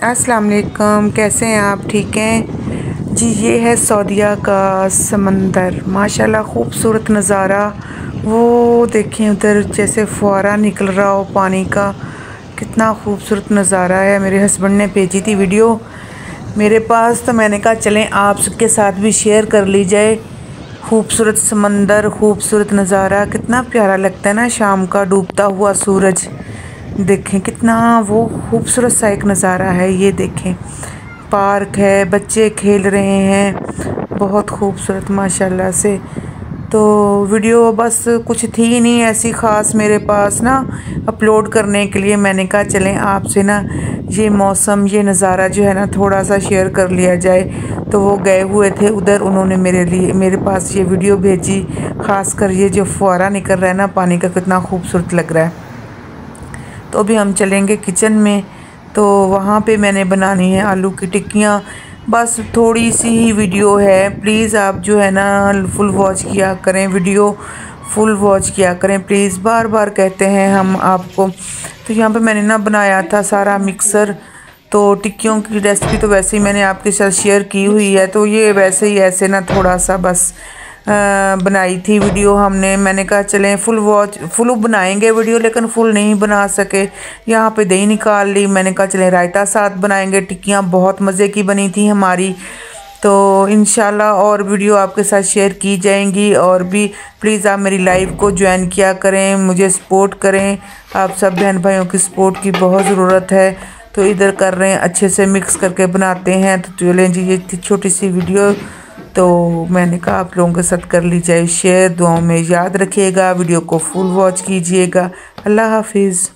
अस्सलाम वालेकुम, कैसे हैं आप? ठीक हैं जी। ये है सऊदीया का समंदर, माशाल्लाह खूबसूरत नज़ारा। वो देखें उधर जैसे फुआरा निकल रहा हो पानी का, कितना खूबसूरत नज़ारा है। मेरे हस्बैंड ने भेजी थी वीडियो मेरे पास, तो मैंने कहा चलें आपके साथ भी शेयर कर ली जाए। खूबसूरत समंदर, खूबसूरत नज़ारा, कितना प्यारा लगता है ना शाम का डूबता हुआ सूरज। देखें कितना वो खूबसूरत सा एक नज़ारा है। ये देखें पार्क है, बच्चे खेल रहे हैं, बहुत खूबसूरत माशाल्लाह से। तो वीडियो बस कुछ थी नहीं ऐसी ख़ास मेरे पास ना अपलोड करने के लिए। मैंने कहा चलें आपसे ना ये मौसम, ये नज़ारा जो है ना थोड़ा सा शेयर कर लिया जाए। तो वो गए हुए थे उधर, उन्होंने मेरे पास ये वीडियो भेजी। ख़ास कर ये जो फुआरा निकल रहा है ना पानी का, कितना खूबसूरत लग रहा है। तो अभी हम चलेंगे किचन में, तो वहाँ पे मैंने बनानी है आलू की टिक्कियाँ। बस थोड़ी सी ही वीडियो है, प्लीज़ आप जो है ना फुल वॉच किया करें, वीडियो फुल वॉच किया करें प्लीज़, बार बार कहते हैं हम आपको। तो यहाँ पे मैंने ना बनाया था सारा मिक्सर। तो टिक्कियों की रेसिपी तो वैसे ही मैंने आपके साथ शेयर की हुई है, तो ये वैसे ही ऐसे ना थोड़ा सा बस बनाई थी वीडियो हमने। मैंने कहा चलें फुल बनाएंगे वीडियो, लेकिन फुल नहीं बना सके। यहाँ पे दही निकाल ली, मैंने कहा चलें रायता साथ बनाएंगे। टिक्कियाँ बहुत मज़े की बनी थी हमारी। तो इंशाल्लाह और वीडियो आपके साथ शेयर की जाएंगी। और भी प्लीज़ आप मेरी लाइव को ज्वाइन किया करें, मुझे सपोर्ट करें। आप सब बहन भाइयों की सपोर्ट की बहुत ज़रूरत है। तो इधर कर रहे हैं, अच्छे से मिक्स करके बनाते हैं। तो चलें जी, ये थी छोटी सी वीडियो, तो मैंने कहा आप लोगों के साथ कर ली जाए शेयर। दुआओं में याद रखिएगा, वीडियो को फुल वॉच कीजिएगा। अल्लाह हाफिज़।